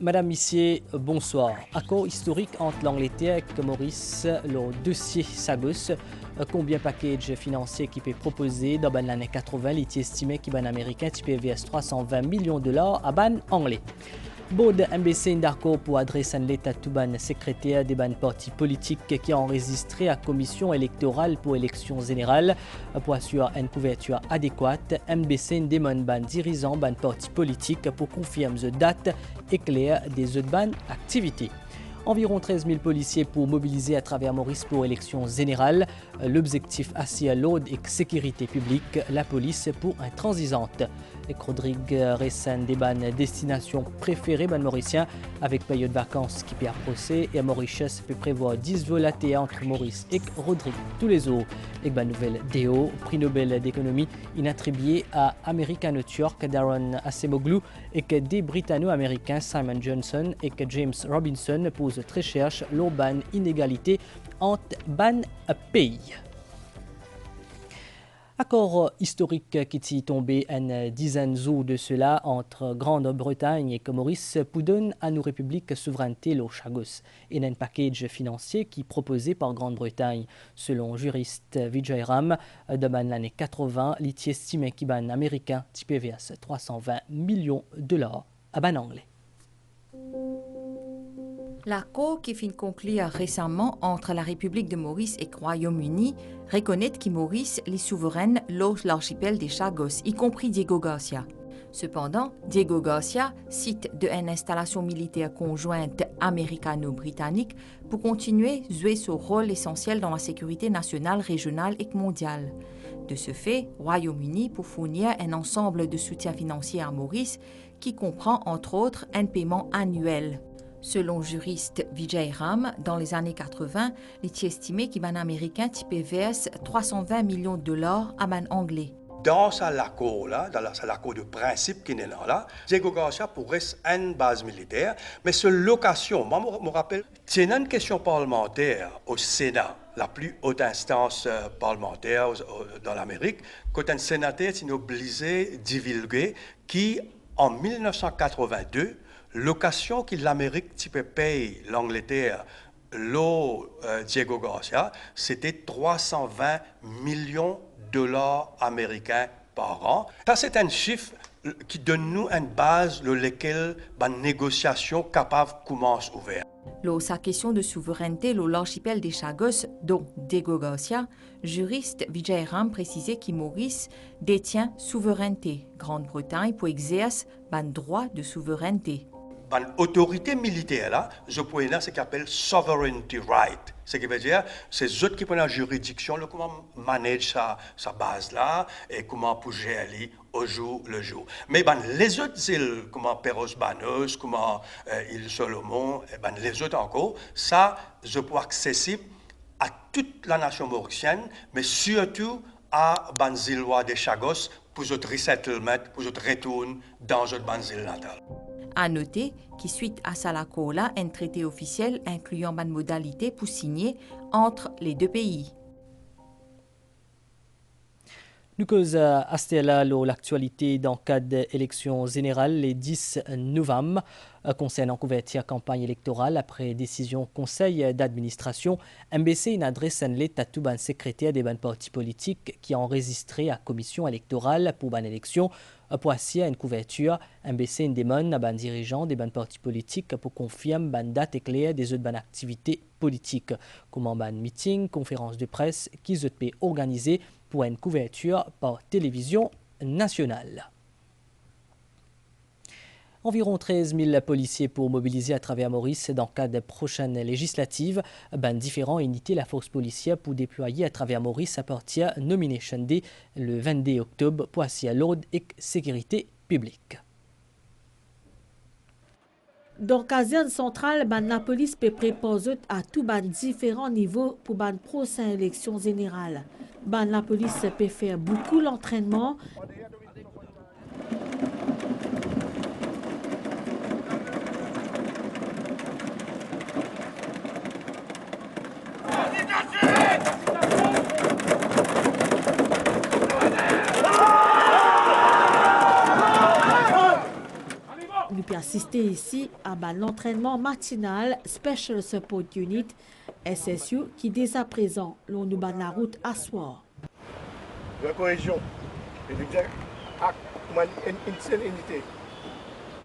Madame Missier, bonsoir. Accord historique entre l'Angleterre et Maurice, le dossier Sagos. Combien de package financier qui peut proposer dans l'année 80, il est estimé qu'il ban américain qui peut vers 320 millions de dollars à ban anglais. Board MBC d'accord pour adresser une lettre à tout ban secrétaire des ban partis politiques qui ont enregistré à commission électorale pour élections générales pour assurer une couverture adéquate. MBC demande ban dirigeants ban partis politiques pour confirmer la date et claire des autres ban activités. Environ 13 000 policiers pour mobiliser à travers Maurice pour élections générales. L'objectif assis à l'ordre et sécurité publique, la police pour intransigeante. Et Rodrigue Ressan des ban destination préférée ban mauricien avec période de vacances qui peut approcher et Mauritius peut prévoir 10 vols entre Maurice et Rodrigue tous les jours. Et ban nouvelle DO, prix Nobel d'économie inattribué à American New York Darren Acemoglu et que des Britanno-Américains Simon Johnson et que James Robinson posent très cherche l'urbaine inégalité entre ban pays. Accord historique qui est tombé une dizaine de jours de cela entre Grande-Bretagne et Maurice pour donner à nos républiques souveraineté le Chagos et un package financier qui est proposé par Grande-Bretagne. Selon juriste Vijay Ram, de l'année 80, il est estimé qu'il ban américain qui peut verser 320 millions de dollars à ban anglais. L'accord qui fut conclu récemment entre la République de Maurice et le Royaume-Uni reconnaît que Maurice est souveraine lors de l'archipel des Chagos, y compris Diego Garcia. Cependant, Diego Garcia cite d'une installation militaire conjointe américano-britannique pour continuer à jouer son rôle essentiel dans la sécurité nationale, régionale et mondiale. De ce fait, le Royaume-Uni pour fournir un ensemble de soutien financier à Maurice qui comprend entre autres un paiement annuel. Selon le juriste Vijay Ram, dans les années 80, il est estimé qu'il ban américain type verse 320 millions de dollars à ban anglais. Dans l'accord là, dans l'accord de principe qui est là, Diego Garcia pourrait une base militaire, mais cette location, moi je me rappelle, c'est une question parlementaire au Sénat, la plus haute instance parlementaire dans l'Amérique, quand un sénateur est obligé de divulguer qui, en 1982, location que l'Amérique type paye l'Angleterre, Diego Garcia, c'était 320 millions de dollars américains par an. Ça, c'est un chiffre qui donne nous une base sur laquelle la négociation capable commence ouverte. Sa question de souveraineté dans l'archipel des Chagos, dont Diego Garcia, juriste Vijay Ram précisait que Maurice détient souveraineté. Grande-Bretagne pour exercer un droit de souveraineté. Une autorité militaire, là, je pourrais dire ce qu'on appelle sovereignty right. Ce qui veut dire, c'est eux qui prennent la juridiction, comment manager sa base là et comment pour gérer au jour le jour. Mais les autres îles, comme Perros Banus, comme île Solomon, les autres encore, ça, je peux accessible à toute la nation mauricienne, mais surtout à les îles des Chagos pour notre resettlement, pour notre retour dans notre île natale. À noter que suite à Salacola, un traité officiel incluant une modalité pour signer entre les deux pays. Nous cause à l'actualité dans le cadre d'élections générales le 10 novembre concernant couverture campagne électorale après décision conseil d'administration. MBC adresse une lettre à tout ban secrétaire des ban partis politiques qui ont enregistré à commission électorale pour ban élection pour assurer une couverture. MBC demande à ban dirigeants des ban partis politiques pour confirmer ban date éclair des autres ban activités politiques comme ban meeting, conférence de presse qui se peut organiser pour une couverture par télévision nationale. Environ 13 000 policiers pour mobiliser à travers Maurice dans le cadre des prochaines législatives. Différents unités la force policière pour déployer à travers Maurice à partir de Nomination Day le 22 octobre pour assurer l'ordre et sécurité publique. Dans la caserne centrale, la police peut préparer à tous les différents niveaux pour les prochaines élections générales. La police peut faire beaucoup d'entraînement. puis assister ici à l'entraînement matinal Special Support Unit, SSU, qui dès à présent, l'on nous bat la route à soir. La cohésion, une seule unité.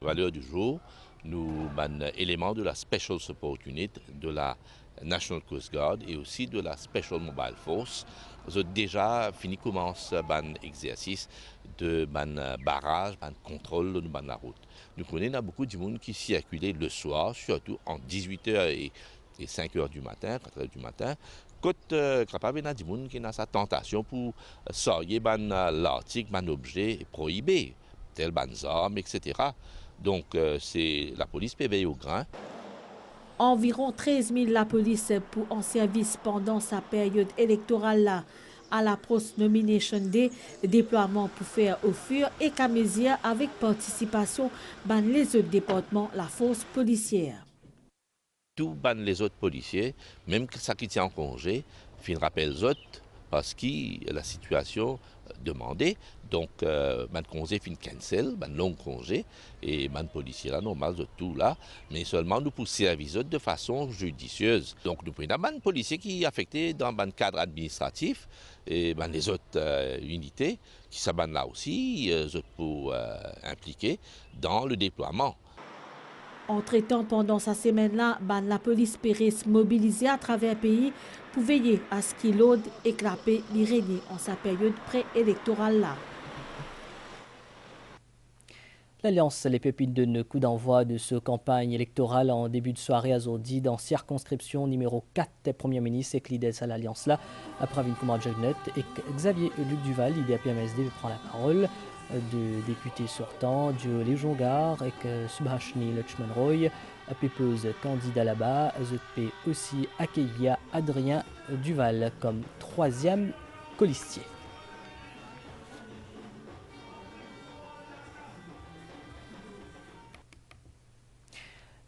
Valeur du jour, nous avons éléments de la Special Support Unit, de la National Coast Guard et aussi de la Special Mobile Force. Nous avons déjà fini commence un exercice de barrage, de contrôle de la route. Nous connaissons beaucoup de monde qui circulent le soir, surtout en 18h et 5h du matin, 4h du matin. Quand capable de monde qui a sa tentation pour sortir l'article, un objet prohibé, tel des armes, etc. Donc c'est la police peut veiller au grain. Environ 13 000 la police pour en service pendant sa période électorale là. À la post-nomination day, déploiement pour faire au fur et qu'à mesure avec participation dans les autres départements, la force policière. Tout les autres policiers, même ça qui tient en congé, fin rappel les autres parce que la situation demandée. Donc, man congé fin cancel, man long congé, et man policier là, normal de tout là, mais seulement nous pour servir de façon judicieuse. Donc, nous prenons man policier qui est affecté dans le cadre administratif, et ben les autres unités qui sont là aussi, autres pour impliquer dans le déploiement. Entre-temps, pendant sa semaine-là, la police Pérez mobilisée à travers le pays pour veiller à ce qu'il ose éclater l'Irénie en sa période préélectorale là. L'Alliance Les Pépines donne le coup d'envoi de ce campagne électorale en début de soirée à Zordi dans circonscription numéro 4 des premiers ministres et l'IDES à l'Alliance là. Après Pravin Jagnet et Xavier Luc Duval, l'IDEA PMSD prend la parole de député sortant du Légion Gare et Subhashini Lutchman Roy, pépeuse candidat là-bas, ZP aussi accueillir Adrien Duval comme troisième colistier.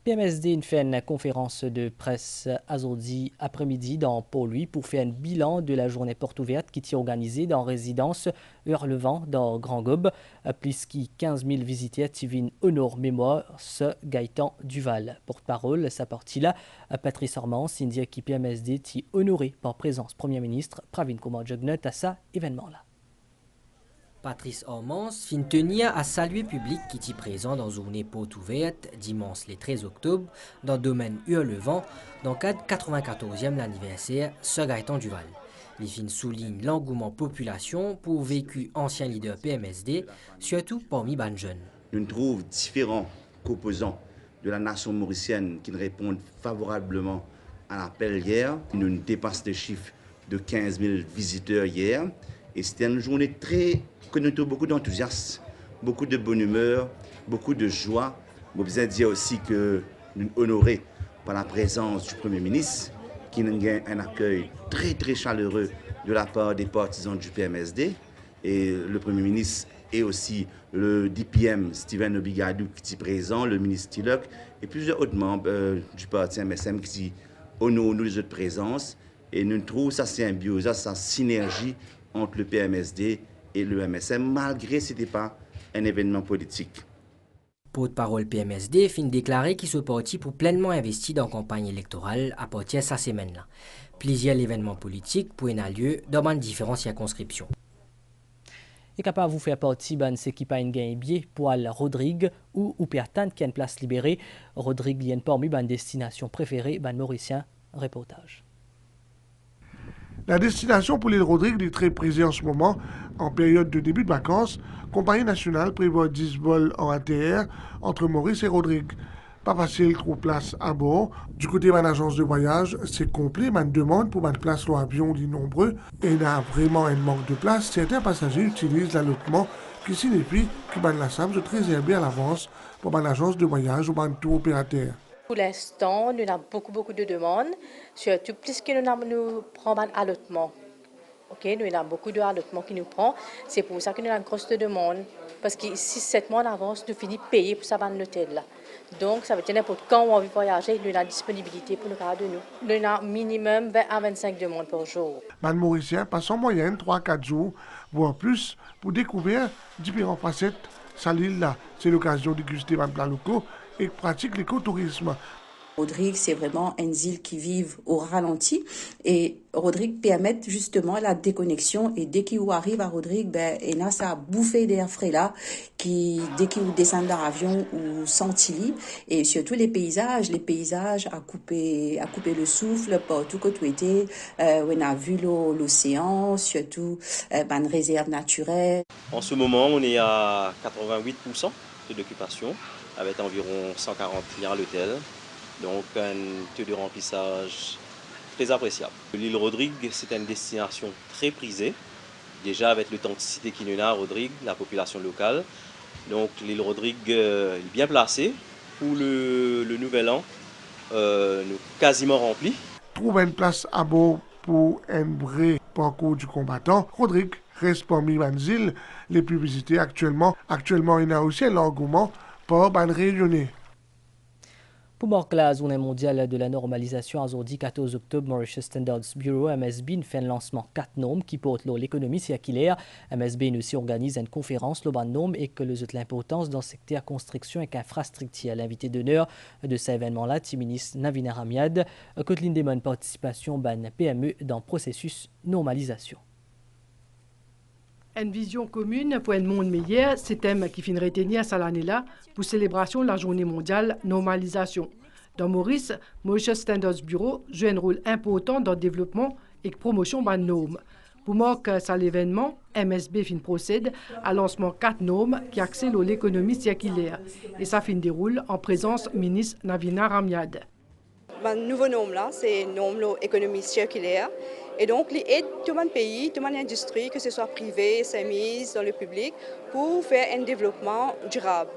PMSD fait une conférence de presse aujourd'hui après-midi dans Port-Louis pour faire un bilan de la journée porte ouverte qui est organisée dans résidence Hurlevent dans Grand-Gobe. Plus de 15 000 visiteurs qui viennent honorer mémoire ce Gaëtan Duval. Porte-parole, sa partie-là, Patrice Armand, Cindy qui PMSD est honoré par présence Premier ministre Pravin Jagnet à cet événement-là. Patrice Armand fin tenir à saluer public qui est présent dans une journée porte ouverte dimanche le 13 octobre dans le domaine Hurlevent dans le cadre 94e l'anniversaire Sir Gaëtan Duval. Les fin souligne l'engouement population pour vécu ancien leader PMSD, surtout parmi les jeunes. Nous trouvons différents composants de la nation mauricienne qui répondent favorablement à l'appel hier. Nous dépassons le chiffre de 15 000 visiteurs hier. Et c'était une journée que nous avons beaucoup d'enthousiasme, beaucoup de bonne humeur, beaucoup de joie. Je besoin dire aussi que nous sommes honorés par la présence du Premier ministre, qui nous a un accueil très chaleureux de la part des partisans du PMSD. Et le Premier ministre et aussi le DPM Steven Obigadou qui est présent, le ministre Tilok et plusieurs autres membres du parti MSM qui honorent nous les autres présences. Et nous trouvons sa symbiose, sa synergie entre le PMSD et le MSM, malgré que ce n'était pas un événement politique. Porte-parole PMSD fin déclaré qu'il soit parti pour pleinement investir dans la campagne électorale à partir de cette semaine-là. Plusieurs événements politiques pour avoir lieu dans différentes circonscriptions. Et capable de vous faire partie de ce qui pas une gain billet pour aller Rodrigue ou Pertan qui a une place libérée. Rodrigue vient parmi une destination préférée de Mauricien. Reportage. La destination pour l'île Rodrigue est très prisée en ce moment, en période de début de vacances. Compagnie nationale prévoit 10 vols en ATR entre Maurice et Rodrigue. Pas facile, trop place à bord. Du côté de l'agence de voyage, c'est complet. Man demande pour une place dans l'avion dit nombreux. Et il y a vraiment un manque de place. Certains passagers utilisent l'allotement qui signifie que la SAM se réserve à l'avance pour l'agence de voyage ou un tour opérateur. Pour l'instant, nous avons beaucoup de demandes, surtout plus que nous prenons un allottement. Okay, nous avons beaucoup d'allottements qui nous prend. C'est pour ça que nous avons une grosse demande. Parce que 6-7 mois d'avance, nous finissons de payer pour ça dans l'hôtel. Donc, ça veut dire n'importe quand on a envie de voyager, nous avons disponibilité pour le cas de nous. Nous avons minimum 20 à 25 demandes par jour. Les Mauriciens passent en moyenne 3-4 jours, voire plus, pour découvrir différentes facettes Salil là, c'est l'occasion de déguster des plats locaux et pratique l'écotourisme. Rodrigue, c'est vraiment une île qui vit au ralenti et Rodrigue permet justement la déconnexion et dès qu'il arrive à Rodrigue, il a sa bouffée d'air frais là qui dès qu'il descend dans l'avion ou sentili et surtout les paysages à couper le souffle partout que tu étais, on a vu l'océan, surtout une réserve naturelle. En ce moment, on est à 88% d'occupation avec environ 140 clients à l'hôtel. Donc un taux de remplissage très appréciable. L'île Rodrigue, c'est une destination très prisée, déjà avec l'authenticité qu'il y a à Rodrigue, la population locale. Donc l'île Rodrigue est bien placée pour le nouvel an, quasiment rempli. Trouver une place à bord pour un vrai parcours du combattant, Rodrigue reste parmi les îles les plus visitées actuellement. Actuellement, il y a aussi un engouement pour les rayonnés. Pour marquer la journée mondiale de la normalisation, aujourd'hui 14 octobre, Mauritius Standards Bureau MSB fait un lancement 4 normes qui portent l'économie circulaire. MSB aussi organise une conférence sur les normes et que l'importance dans le secteur construction et infrastructure. L'invité d'honneur de cet événement-là, le ministre Navina Ramyad, Coteline demande participation ban PME dans le processus normalisation. Une vision commune pour un monde meilleur, c'est un thème qui finit retenir cette année-là pour célébration de la journée mondiale normalisation. Dans Maurice, Mauritius Standards Bureau joue un rôle important dans le développement et la promotion des normes. Pour marquer cet événement, MSB procède à lancement 4 normes qui accélèrent l'économie circulaire. Et ça déroule en présence du ministre Navina Ramyad. La nouvelle norme là, c'est une norme l'économie circulaire. Et donc, il aide tout le pays, toute l'industrie, que ce soit privé, semi, dans le public, pour faire un développement durable.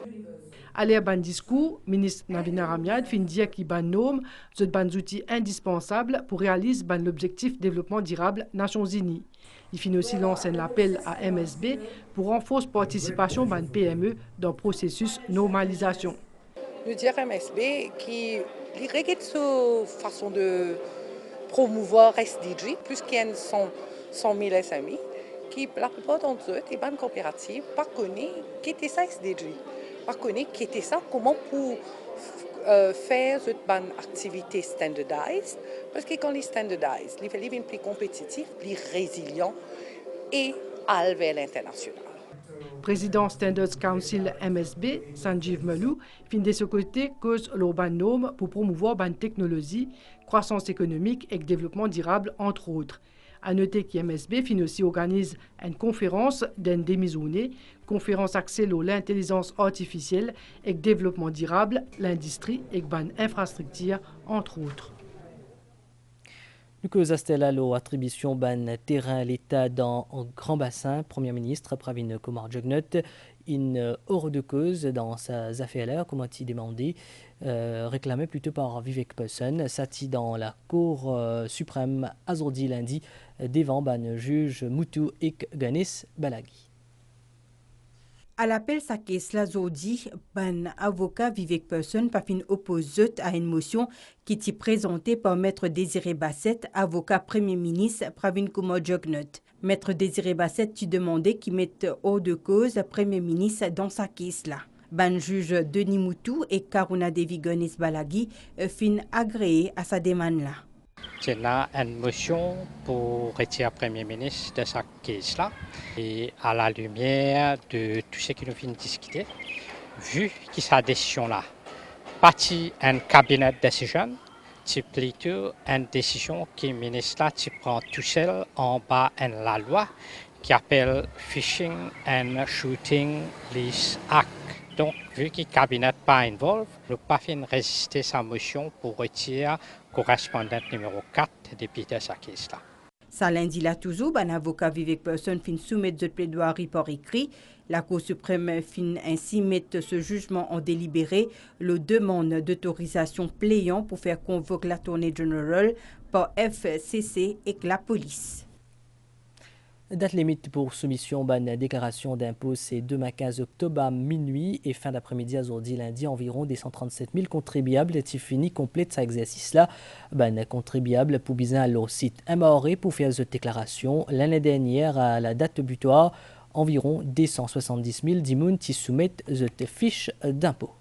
À l'air d'un discours, le ministre Navina Ramyad fin dire que les normes sont des outils indispensables pour réaliser l'objectif de développement durable des Nations Unies. Il fin aussi lancer un appel à MSB pour renforcer la participation des PME dans le processus de normalisation. Nous dire MSB qui regarde sa façon de promouvoir SDG, plus qu'il y a 100 000 SMI, qui la plupart d'entre eux, les banques coopératives, ne connaissent qui était ça SDG, ne connaissent qui était ça, comment pour faire cette bonne activité standardisée, parce que quand les standardisent, les fait plus compétitifs, plus résilients et aller vers l'international. Président Standards Council MSB, Sanjeev Maloo, fin de ce côté cause l'urban norme pour promouvoir la technologie, croissance économique et développement durable, entre autres. À noter que MSB fin aussi organise une conférence d'une demi-journée, conférence axée sur l'intelligence artificielle et le développement durable, l'industrie et l'infrastructure, entre autres. Nous causons l'attribution d'un terrain à l'État dans un grand bassin. Premier ministre Pravin Kumar Jugnauth, in hors de cause dans sa affaire, comme il demandé, réclamé plutôt par Vivek Person, sati dans la Cour suprême aujourd'hui lundi devant le juge Muthu Ik Ganesh Balagi. À l'appel sa case la zodi, avocat Vivek Person pas fin opposé à une motion qui était présentée par Maître Désiré Bassett, avocat Premier ministre Pravin Kumar Jugnauth. Maître Désiré Bassett tu demandait qu'il mette hors de cause Premier ministre dans sa case là. Juge Denis Muthu et Karuna Devi Ganesh Balagi fin agréé à sa demande là. C'est là une motion pour retirer le Premier ministre de sa case-là. Et à la lumière de tout ce que nous venons de discuter, vu que sa décision-là, partie un cabinet decision, c'est plutôt une décision que le ministre prend tout seul en bas de la loi qui appelle Fishing and Shooting Lease Act. Donc, vu que le cabinet n'est pas involvé, nous pas résister à sa motion pour retirer correspondant numéro 4 depuis de sa case-là. Ça lundi là toujours, un avocat Vivek Person fin soumettre de plaidoirie par écrit. La Cour suprême fin ainsi mettre ce jugement en délibéré. Le demande d'autorisation pléant pour faire convoquer l'Attorney General par FCC et la police. Date limite pour soumission d'une déclaration d'impôt, c'est demain 15 octobre à minuit et fin d'après-midi aujourd'hui lundi, environ des 137 000 contribuables qui fini complète cet exercice-là. Contribuables pour bien à leur site MAORE pour faire cette déclaration. L'année dernière, à la date butoir, environ 270 000 dimoun qui soumettent cette fiche d'impôt.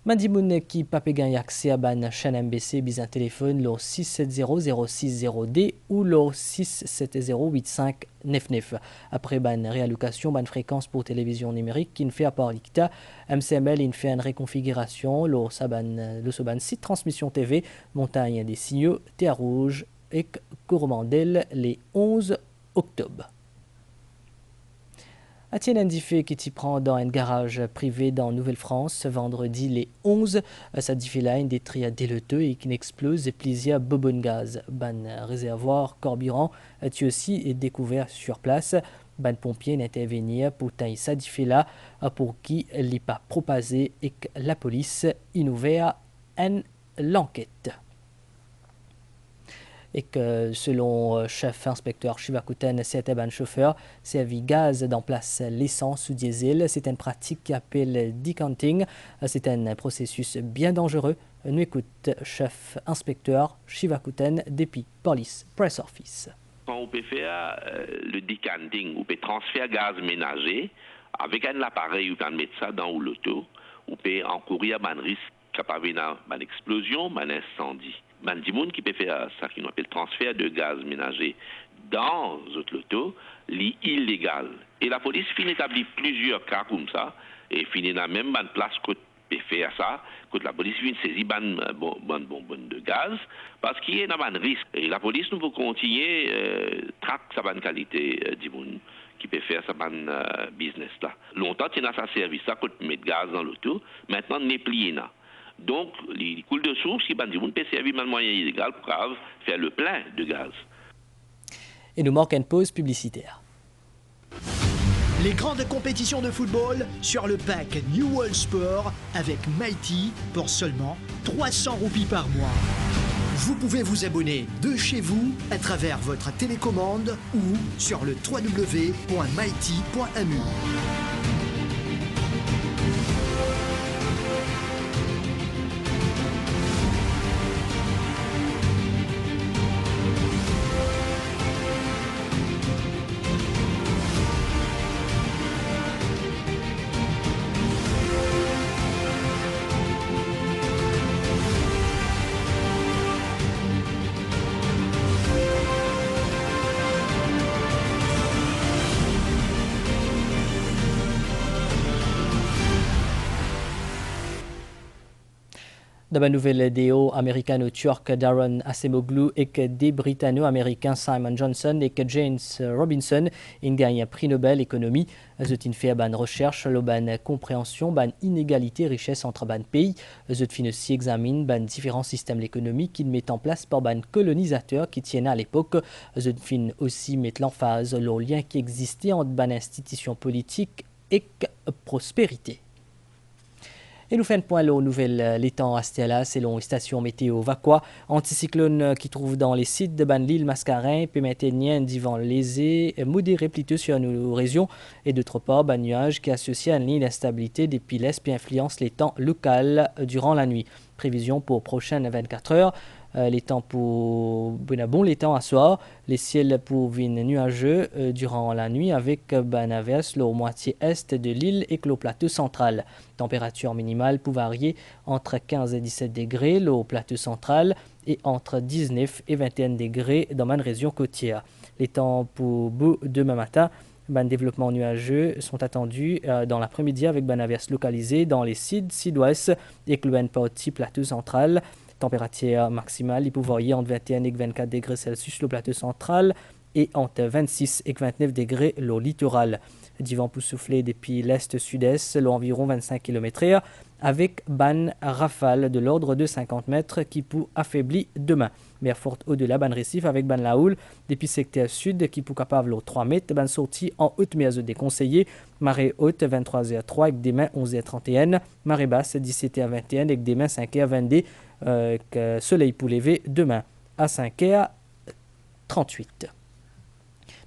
Mandimoun qui pas gagner accès à ban chaîne MBC bizan téléphone le 670-060D ou le 670-8599. Après ban réallocation, ban fréquence pour télévision numérique qui ne fait à part l'ICTA, MCML il fait une réconfiguration le ban site transmission TV montagne des signaux Théa Rouge et Coromandel les 11 octobre. Atienne Ndifé qui t'y prend dans un garage privé dans Nouvelle-France vendredi les 11. Sa diffé-là une détruit à déleteux et qui n'explose plusieurs bobonnes gaz. Ban réservoir carburant tu aussi est découvert sur place. Ban pompier n'intervenir pour tailler sa diffé-là pour qui l'est pas propagé et que la police y ouvert l'enquête. Et que selon chef inspecteur Chivakuten, c'est un chauffeur servi gaz dans place l'essence ou diesel. C'est une pratique qui appelle decanting. C'est un processus bien dangereux. Nous écoute chef inspecteur Chivakuten depuis Police Press Office. Quand on peut faire le decanting, on peut transférer gaz ménager avec un appareil, on peut mettre ça dans l'auto, on peut encourir un risque capable d'une explosion, d'un incendie. Il y a des gens qui peuvent faire ça, qui appelle transfert de gaz ménager dans l'auto, illégal. Et la police finit d'établir plusieurs cas comme ça, et finit dans même une place que peut faire ça, que la police vient saisir une bonne de gaz, parce qu'il y a un risque. Et la police nous veut continuer traquer sa bonne qualité du monde qui peut faire sa bonne business là. Longtemps, il y a ça service, ça coûte mettre gaz dans l'auto, maintenant, on est plié là. Donc, les coules de source, ils peuvent servir un moyen illégal pour faire le plein de gaz. Et nous manque une pause publicitaire. Les grandes compétitions de football sur le pack New World Sport avec Mighty pour seulement 300 roupies par mois. Vous pouvez vous abonner de chez vous à travers votre télécommande ou sur le www.mighty.mu. Dans la nouvelle déo américano-turc Darren Acemoglu et que des britanno-américains Simon Johnson et que James Robinson ont gagné un prix Nobel économie. Ils ont fait une recherche, une compréhension, une inégalité richesse entre les pays. Ils ont aussi examiné les différents systèmes économiques qu'ils mettent en place par les colonisateurs qui tiennent à l'époque. Ils ont aussi mis l'emphase sur le lien qui existait entre les institutions politiques et la prospérité. Et nous faisons un point aux nouvelles l'étang Astella selon station météo Vaqua. Anticyclone qui trouve dans les sites de l'île Mascarin peut maintenir un divan lésé modéré plutôt sur nos régions et d'autre part un nuage qui associe à une ligne d'instabilité depuis l'est puis influence les temps locaux durant la nuit. Prévision pour prochaines 24 heures. Les temps pour les temps à soir, les ciels pour venir nuageux durant la nuit avec averse au moitié est de l'île et le plateau central. Température minimale pour varier entre 15 et 17 degrés au plateau central et entre 19 et 21 degrés dans ma région côtière. Les temps pour demain matin, développement nuageux sont attendus dans l'après-midi avec averse localisée dans les sud-ouest et le partie plateau central. Température maximale, il peut varier entre 21 et 24 degrés Celsius le plateau central et entre 26 et 29 degrés le littoral. Du vent pour souffler depuis l'est-sud-est, environ 25 km/h, avec ban rafale de l'ordre de 50 mètres qui peut affaiblir demain. Mer forte au-delà, ban récif avec ban la houle, depuis secteur sud qui peut capable aux 3 mètres, ban sortie en haute mer déconseillée, marée haute 23h03 avec des mains 11h31, marée basse 17h21 avec des mains 5h22, soleil pour lever demain à 5h38.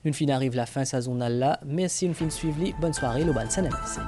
Une fin arrive la fin saisonnale là. Merci une fin suivie. Bonne soirée, le bal MBC.